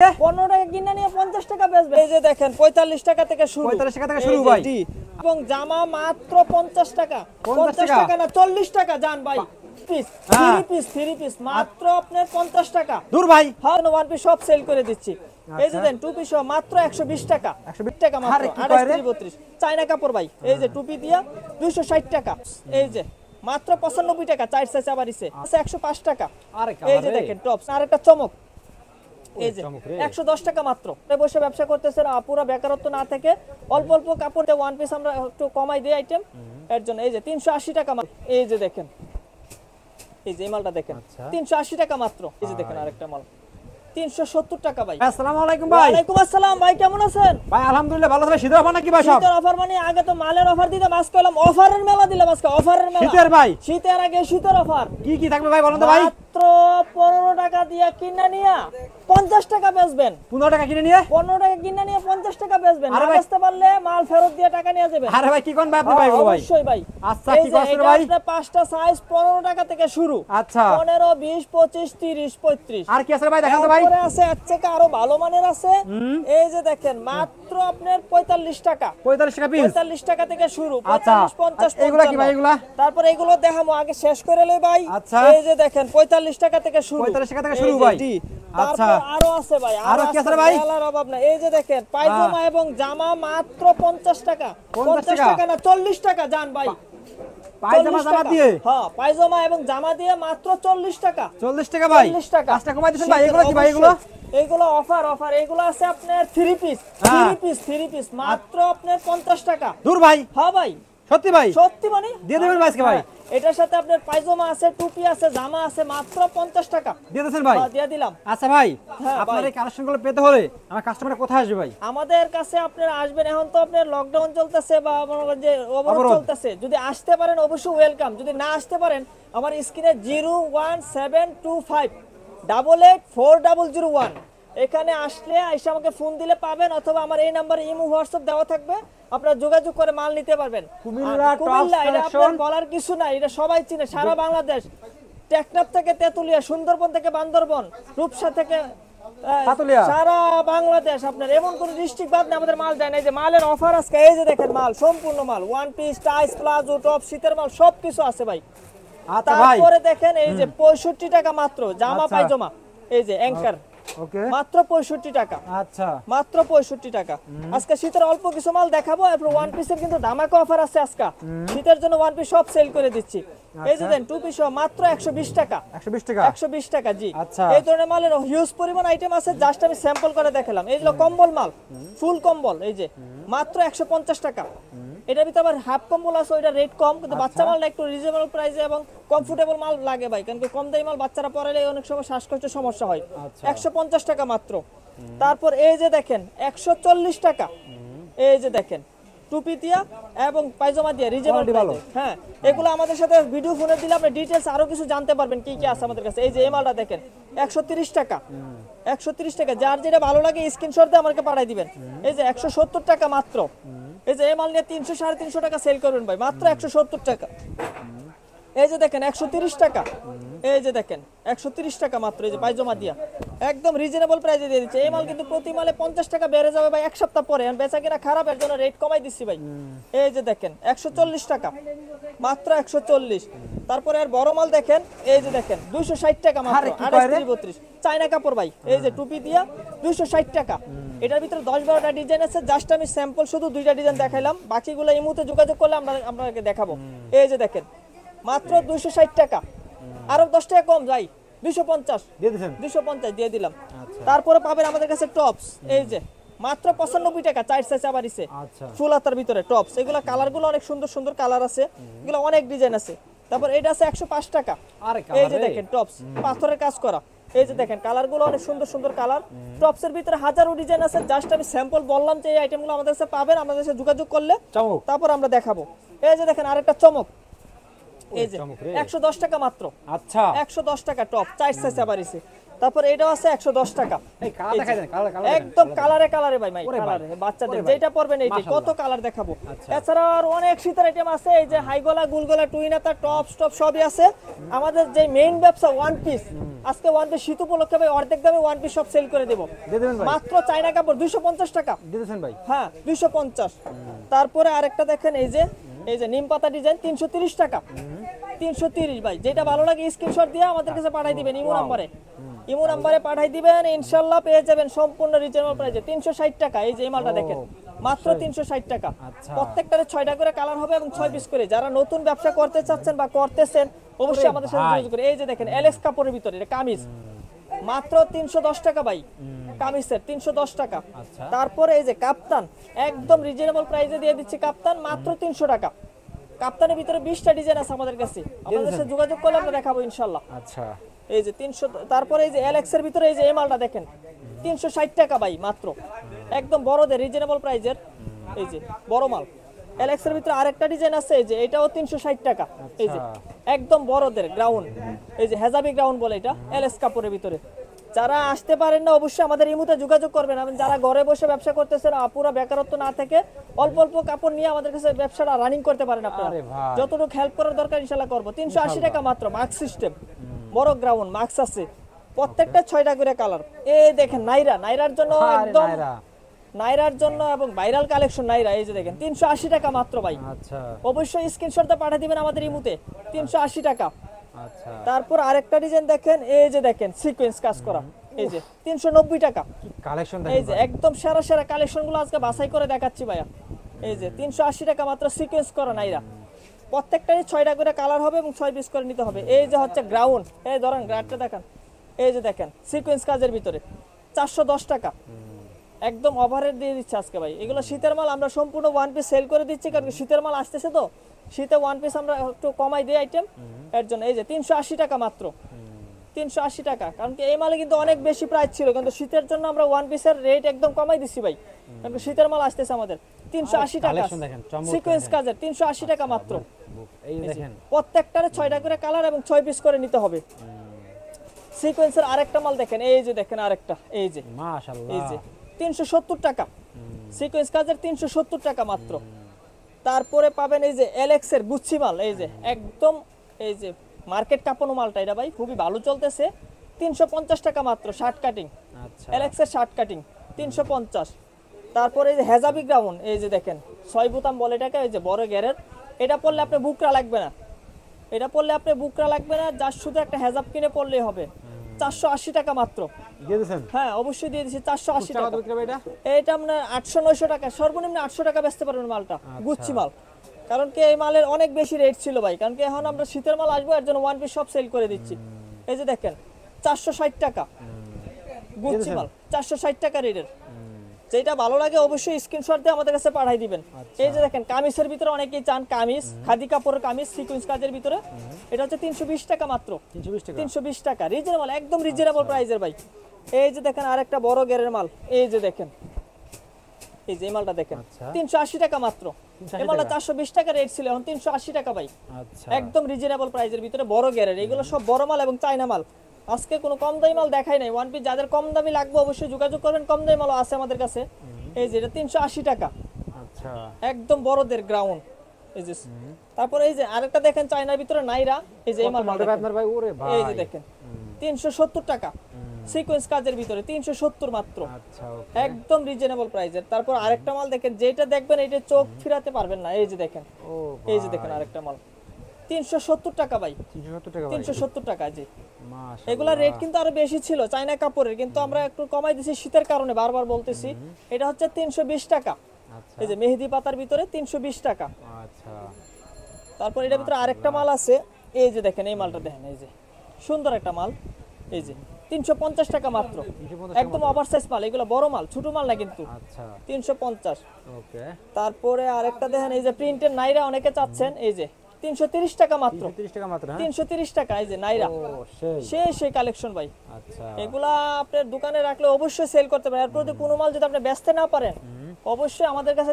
15 টাকা কিনে নিয়ে 50 টাকা বেচবে। এই যে দেখেন 45 টাকা থেকে শুরু। 45 টাকা থেকে শুরু ভাই। এবং জামা মাত্র 50 টাকা। 50 টাকা না 40 টাকা জান ভাই। পিস 3 পিস মাত্র আপনার 50 টাকা। দূর ভাই। হ্যাঁ ওয়ান পিস সব সেল করে দিচ্ছি। এই যে দেন টু পিস মাত্র 120 টাকা। 120 টাকা মাত্র 38 32 চায়না কাপড় ভাই। এই যে টুপি দিয়া 260 টাকা। এই যে মাত্র 95 টাকা 4 সাইজ আবার ইসে আছে 105 টাকা। এই যে দেখেন টপস আরেকটা চমক। এই যে 110 টাকা মাত্র। বসে ব্যবসা করতেছেন পুরো বেকারত্ব না থেকে অল্প অল্প কাপড়ে ওয়ান পিস আমরা একটু কমাই দেই আইটেম এর জন্য। এই যে 380 টাকা মাত্র। এই যে দেখেন এই যে মালটা দেখেন 380 টাকা মাত্র। এই যে দেখেন আরেকটা মাল 370 টাকা ভাই। আসসালামু আলাইকুম ভাই। ওয়ালাইকুম আসসালাম ভাই, কেমন আছেন? ভাই আলহামদুলিল্লাহ ভালো আছি। শীতের অফার নাকি ভাই? সব শীতের অফার মানে আগে তো মালের অফার দিতাম, আজকে হলাম অফারের মেলা দিলাম। আজকে অফারের মেলা। শীতের ভাই, শীতের আগে শীতের অফার কি কি থাকবে ভাই বলুন তো ভাই? মাত্র 15 টাকা দিয়ে কিনে নিয়া 50 টাকা বেচবেন। 15 টাকা কিনে নিয়ে 15 টাকা কিনে নিয়ে 50 টাকা বেচবেন। আরে না ভাই, বেচতে পারলে মাল ফেরত দিয়ে টাকা নিয়ে যাবেন। আরে ভাই কি কোন ভাই আপনি ভাই বলো ভাই? অবশ্যই ভাই। আচ্ছা কি কষ্ট ভাই? এটা পাঁচটা সাইজ 15 টাকা থেকে শুরু। আচ্ছা 15 20 25 30 35 আর কি আছে ভাই দেখান তো ভাই? তারপরে আছে এর থেকে আরো ভালো মানের আছে। এই যে দেখেন মাত্র আপনার 45 টাকা। 45 টাকা পিস। 45 টাকা থেকে শুরু। আচ্ছা 50 এগুলা কি ভাই? এগুলা তারপর এগুলো দেখামু, আগে শেষ করে লই ভাই। আচ্ছা এই যে দেখেন 45 টাকা থেকে শুরু। 45 টাকা থেকে শুরু ভাই। আচ্ছা তারপর আরো আছে ভাই, আরো কি আছে ভাই? মেলার অভাব না। এই যে দেখেন পায়জামা এবং জামা মাত্র 50 টাকা। 50 টাকা না 40 টাকা জান ভাই। পায়জামা জামা দিয়ে? হ্যাঁ পায়জামা এবং জামা দিয়ে মাত্র 40 টাকা। 40 টাকা ভাই। 40 টাকা আজকে কমাই দিবেন ভাই। এগুলো কি ভাই? এগুলো এইগুলো অফার এগুলো আছে আপনার 3 পিস মাত্র আপনার 50 টাকা। দূর ভাই। হ্যাঁ ভাই সত্যি ভাই? সত্যি মানে দিয়ে দেবেন ভাই আজকে ভাই? এটার সাথে আপনার পায়জামা আছে, টুপি আছে, জামা আছে মাত্র 50 টাকা। দিয়ে দেন ভাই? হ্যাঁ দিয়ে দিলাম। আচ্ছা ভাই হ্যাঁ, আপনার ভাই। এই কালেকশনগুলো পেতে হলে আমার কাস্টমাররা কোথায় আসবে ভাই? আমাদের কাছে আপনারা আসবেন। এখন তো আপনার লকডাউন চলতেছে বা যে অবরোধ চলতেছে, যদি আসতে পারেন অবশ্যই ওয়েলকাম। যদি না আসতে পারেন আমার স্ক্রিনে 01725 884001 এখানে আসলে এসে আমাকে ফোন দিলে পাবেন, অথবা আমার এই নাম্বারে ইমো হোয়াটসঅ্যাপ দেওয়া থাকবে, আপনারা যোগাযোগ করে মাল নিতে পারবেন। কুমিল্লা কুমিল্লা এটা আপনার কালেকশন বলার কিছু নাই, এটা সবাই চিনে সারা বাংলাদেশ। টেকনাফ থেকে তেতুলিয়া, সুন্দরবন থেকে বান্দরবন, রূপসা থেকে পাতুলিয়া, সারা বাংলাদেশ আপনার এমন কোন ডিস্ট্রিক্ট বাদ না আমাদের মাল যায় না। এই যে মালের অফার আজকে এই যে দেখেন মাল সম্পূর্ণ মাল ওয়ান পিস, টাইস, প্লাজো, টপ, শীতের মাল সবকিছু আছে ভাই। আচ্ছা ভাই তারপরে দেখেন এই যে 65 টাকা মাত্র জামা আচ্ছা। পায়জামা। এই যে অ্যাঙ্কার ওকে মাত্র 65 টাকা। আচ্ছা মাত্র 65 টাকা। আজকে শীতের অল্প কিছু মাল দেখাবো, এরপর ওয়ান পিসের কিন্তু ধামাকা অফার আছে আজকে। শীতের জন্য ওয়ান পিস সব সেল করে দিচ্ছি। এই যে দেন টু পিস মাত্র 120 টাকা। 120 টাকা 120 টাকা জি। আচ্ছা এই ধরনের মালের হিউজ পরিমাণ আইটেম আছে, জাস্ট আমি স্যাম্পল করে দেখালাম। এই যে কম্বল মাল, ফুল কম্বল, এই যে মাত্র 150 টাকা। এটার ভিতরে আবার হাফ কম্বল আছে, ওইটা রেট কম, কিন্তু বাচ্চা মালটা একটু রিজনেবল প্রাইসে এবং কমফোর্টেবল মাল লাগে ভাই, কারণ কি কম দামি মাল বাচ্চারা পরালে অনেক সময় শ্বাসকষ্টের সমস্যা হয়। 150 টাকা মাত্র। তারপর এই যে দেখেন 140 টাকা। এই যে দেখেন টুপি দিয়া এবং পায়জামা দিয়া রিজনেবল ভালো। হ্যাঁ এগুলো আমাদের সাথে ভিডিও ফোনে দিলে আপনি ডিটেইলস আরো কিছু জানতে পারবেন কি কি আছে আমাদের কাছে। এই যে এই মালটা দেখেন 130 টাকা। 130 টাকা, যার যেটা ভালো লাগে স্ক্রিনশট দিয়ে আমাকে পাঠিয়ে দিবেন। এই যে 170 টাকা মাত্র। এই যে এই মাল নিয়ে 300 350 টাকা সেল করবেন ভাই, মাত্র 170 টাকা। এই যে দেখেন 130 টাকা। এই যে দেখেন 130 টাকা মাত্র। এই যে পায়জামা দিয়া একদম রিজনেবল প্রাইসে দিয়ে দিচ্ছে। এই মাল কিন্তু প্রতি মালে 50 টাকা বেড়ে যাবে ভাই এক সপ্তাহ পরে, আর বেচা কিনা খারাপ, এর জন্য রেট কমাই দিচ্ছি ভাই। এই যে দেখেন 140 টাকা মাত্র 140। তারপরে আর বড় মাল দেখেন, এই যে দেখেন 260 টাকা মাত্র। 38 32 চায়না কাপড় ভাই। এই যে টুপি দিয়া 260 টাকা। এটার ভিতরে 10-12টা ডিজাইন আছে, জাস্ট আমি স্যাম্পল শুধু 2টা ডিজাইন দেখাইলাম, বাকিগুলো এই মুহূর্তে যোগাযোগ করলে আমরা আপনাকে দেখাবো। এই যে দেখেন মাত্র 260 টাকা। আরো 10 টাকা কম যাই, 250 দিয়ে দিবেন? 250 দিয়ে দিলাম। তারপরে পাবেন আমাদের কাছে টপস। এই যে মাত্র 95 টাকা, 4 সাইজ আবার ইসে ফুল হাতার ভিতরে টপস। এগুলা কালারগুলো অনেক সুন্দর সুন্দর কালার আছে, এগুলো অনেক ডিজাইন আছে। তারপর এটা আছে 105 টাকা। এই যে দেখেন টপস পাথরের কাজ করা। এই যে দেখেন কালারগুলো অনেক সুন্দর সুন্দর কালার। টপসের ভিতরে হাজারো ডিজাইন আছে, জাস্ট আমি স্যাম্পল বললাম যে এই আইটেমগুলো আমাদের কাছে পাবেন, আমাদের সাথে যোগাযোগ করলে তারপর আমরা দেখাবো। এই যে দেখেন আরেকটা চমক। এই যে 110 টাকা মাত্র। আচ্ছা 110 টাকা টপ, 4 সাইজ আবার ইসে। তারপর এটাও আছে 110 টাকা। এই কালার দেখাই দেন, কালার একদম কালারে ভাই, কালারে বাচ্চাদের যেটা পরবেন এই যে কত কালার দেখাবো। এছাড়া আর অনেক শীতের আইটেম আছে। এই যে হাই গলা, গুল গলা, টুইন হাতা, টপস সবই আছে। আমাদের যে মেইন ব্যবসা ওয়ান পিস, আজকে ওয়ান পিস শীত উপলক্ষে ভাই অর্ধেক দামে ওয়ান পিস সব সেল করে দেব দিয়ে দেবেন ভাই, মাত্র চায়না কাপড় 250 টাকা। দিয়ে দিয়েছেন ভাই। হ্যাঁ 250। তারপরে আরেকটা দেখেন এই যে নিম পাতা ডিজাইন 330 টাকা। 330 ভাই, যেটা ভালো লাগে স্ক্রিনশট দিয়ে আমাদের কাছে পাঠাই দিবেন ইমো নাম্বারে। ইমো নাম্বারে পাঠাই দিবেন, ইনশাআল্লাহ পেয়ে যাবেন সম্পূর্ণ রিজনেবল প্রাইসে 360 টাকা। এই যে এই মালটা দেখেন মাত্র 360 টাকা। আচ্ছা। প্রত্যেকটারে 6টা করে কালার হবে এবং 6 পিস করে। যারা নতুন ব্যবসা করতে চাচ্ছেন বা করতেছেন অবশ্যই আমাদের সাথে যোগাযোগ করে। এই যে দেখেন এলএক্স কাপড়ের ভিতরে এটা কামিজ মাত্র 310 টাকা ভাই, কামিজের 310 টাকা। আচ্ছা। তারপরে এই যে কাপ্তান একদম রিজনেবল প্রাইসে দিয়ে দিচ্ছি কাপ্তান মাত্র 300 টাকা। কাপ্তানের ভিতরে 20টা ডিজাইন আছে আমাদের কাছে, আমাদের সাথে যোগাযোগ করলে আমরা দেখাবো ইনশাআল্লাহ। আচ্ছা, এই যে 300। তারপরে এই যে এলএক্স এর ভিতরে এই যে এই মালটা দেখেন 360 টাকা ভাই মাত্র, একদম বড়দের রিজনেবল প্রাইজের। এই যে বড় মাল এলএক্স এর ভিতরে আরেকটা ডিজাইন আছে, এই যে এটাও 360 টাকা। এই যে একদম বড়দের গ্রাউন্ড, এই যে হেজাবি গ্রাউন্ড বলে এটা এলএক্স কাপড়ের ভিতরে। যারা আসতে পারেন না অবশ্যই আমাদের ইমুতে যোগাযোগ করবেন। এবং যারা ঘরে বসে ব্যবসা করতেছেন পুরো বেকারত্ব না থেকে অল্প অল্প কাপড় নিয়ে আমাদের কাছে ব্যবসাটা রানিং করতে পারেন আপনারা। আরে ভাই। যতটুকু হেল্প করার দরকার ইনশাআল্লাহ করব। 380 টাকা মাত্র, মাস্ক সিস্টেম বড় গ্রাউন্ড মাস্ক আছে প্রত্যেকটা 6টা করে কালার। এই দেখেন নাইরার জন্য আরে একদম নাইরা। নাইরার জন্য এবং ভাইরাল কালেকশন নাইরা। এই যে দেখেন 380 টাকা মাত্র ভাই, আচ্ছা, অবশ্যই স্ক্রিনশটটা পাঠিয়ে দিবেন আমাদের ইমুতে 380 টাকা। আচ্ছা, তারপর আরেকটা ডিজাইন দেখেন, এই যে দেখেন সিকোয়েন্স কাজ করা, এই যে 390 টাকা। কি কালেকশন এই দেখেন যে ভাই। একদম সেরা সেরা কালেকশন গুলো আজকে বাছাই করে দেখাচ্ছি ভাইয়া। এই যে 380 টাকা মাত্র সিকোয়েন্স করা নাইরা, প্রত্যেকটারই 6টা করে কালার হবে এবং 6 পিস করে নিতে হবে। এই যে হচ্ছে গ্রাউন্ড, এই ধরেন গ্রাউন্ডটা দেখেন, এই যে দেখেন সিকোয়েন্স কাজের ভিতরে 410 টাকা, একদম ওভারের দিয়ে দিচ্ছে আজকে ভাই। এগুলো শীতের মাল, আমরা সম্পূর্ণ ওয়ান পিস সেল করে দিচ্ছি কারণ শীতের মাল আসতেছে তো, শীতে ওয়ান পিস আমরা একটু কমাই দিই আইটেম এর জন্য। এই যে 380 টাকা মাত্র, 380 টাকা। কারণ কি এই মালে কিন্তু অনেক বেশি প্রাইস ছিল, কিন্তু শীতের জন্য আমরা ওয়ান পিসের রেট একদম কমাই দিচ্ছি ভাই, কারণ কি শীতের মাল আসতেছে আমাদের। 380 টাকা কালেকশন দেখেন, চমৎকার সিকোয়েন্স দেখেন। কাজের 380 টাকা মাত্র। এই দেখেন, প্রত্যেকটারে 6টা করে কালার এবং 6 পিস করে নিতে হবে। সিকোয়েন্সের আরেকটা মাল দেখেন, এই যে দেখেন আরেকটা, এই যে মাশাআল্লাহ। এই যে 370 টাকা, সিকোয়েন্স কাজের 370 টাকা মাত্র। তারপরে পাবেন এই যে এলএক্স এর গুচ্ছি মাল, এই যে একদম এই যে মার্কেট কাঁপানো মালটা, এটা ভাই খুবই ভালো চলতেছে। 350 টাকা মাত্র, শার্ট কাটিং আচ্ছা, এলএক্স এর শার্ট কাটিং 350। তারপরে এই যে হেজাবি গ্রাউন্ড, এই যে দেখেন 6 বোতাম বলে এটাকে, এই যে বড় গ্যারের। এটা পরলে আপনি বুকরা লাগবে না, এটা পরলে আপনি বুকরা লাগবে না, যা শুধু একটা হেজাব কিনে পরলেই হবে। 480 টাকা মাত্র। দিয়ে দিয়েছেন। হ্যাঁ অবশ্যই দিয়ে দিচ্ছি 480 টাকা টাকা। বিক্রি হবে এটা? এটা আপনার 800-900 টাকা, সর্বনিম্ন 800 টাকা বেচতে পারবেন মালটা, গুচ্ছি মাল। কারণ কি এই মালের অনেক বেশি রেট ছিল ভাই, কারণ কি এখন আমরা শীতের মাল আসবো এর জন্য ওয়ান পিস সব সেল করে দিচ্ছি। এই যে দেখেন 460 টাকা গুচ্ছি মাল, 460 টাকা রেটের। যেটা ভালো লাগে অবশ্যই স্ক্রিনশট দিয়ে আমাদের কাছে পাঠাই দিবেন। এই যে দেখেন কামিজের ভিতরে অনেকেই চান কামিজ, খাদি কাপড়ের কামিজ সিকোয়েন্স কাজের ভিতরে, এটা হচ্ছে 320 টাকা মাত্র। 320 টাকা। 320 টাকা রিজনেবল, একদম রিজনেবল প্রাইসের ভাই। এই যে দেখেন আরেকটা বড় গেরের মাল, এই যে দেখেন, এই যে এই মালটা দেখেন আচ্ছা। 380 টাকা মাত্র। 380 এই মালটা টাকা। 420 টাকা রেট ছিল, এখন 380 টাকা ভাই, আচ্ছা, একদম রিজনেবল প্রাইসের ভিতরে বড় গেরের। এগুলো সব বড় মাল এবং চায়না মাল, আজকে কোনো কম দামি মাল দেখাই নাই। ওয়ান পিস যাদের কম দামি লাগবে অবশ্যই যোগাযোগ করবেন, কম দামি মালও আছে আমাদের কাছে। এই যে এটা 380 টাকা, আচ্ছা, একদম বড়দের গ্রাউন্ড। এই যে তারপরে এই যে আরেকটা দেখেন চায়নার ভিতরে নাইরা, এই যে এই মালটা মালটা দেখেন। আপনার ভাই, ওরে ভাই। এই যে দেখেন 370 টাকা, সিকোয়েন্স কাজের ভিতরে 370 মাত্র, আচ্ছা, ওকে। একদম রিজনেবল প্রাইসের। তারপর আরেকটা মাল দেখেন, যেটা দেখবেন এটা চোখ ফিরাতে পারবেন না। এই যে দেখেন, ও এই যে দেখেন আরেকটা মাল 370 টাকা ভাই, 370 টাকা ভাই। 370 টাকা। জি মাশাআল্লাহ। এগুলা রেট কিন্তু আরো বেশি ছিল চায়না কাপড়ের, কিন্তু আমরা একটু কমাই দিছি শীতের কারণে, বারবার বলতেছি। এটা হচ্ছে 320 টাকা, আচ্ছা, এই যে মেহেদি পাতার ভিতরে 320 টাকা। আচ্ছা, তারপর এটার ভিতরে আরেকটা মাল আছে, এই যে দেখেন এই মালটা দেখেন, এই যে সুন্দর একটা মাল, এই যে 350 টাকা মাত্র, 350 একদম ওভারসাইজ মাল। এগুলো বড় মাল, ছোট মাল না কিন্তু। আচ্ছা, 350। ওকে। তারপরে আরেকটা দেখেন, এই যে প্রিন্টের নাইরা অনেকে চাচ্ছেন, এই যে 330 টাকা মাত্র, 330 টাকা মাত্র, হ্যাঁ? 330 টাকা। এই যে নাইরা ও সেই। সেই কালেকশন ভাই। আচ্ছা, এগুলা আপনার দোকানে রাখলে অবশ্যই সেল করতে পারেন। এরপর যদি কোনো মাল যদি আপনি বেচতে না পারেন অবশ্যই আমাদের কাছে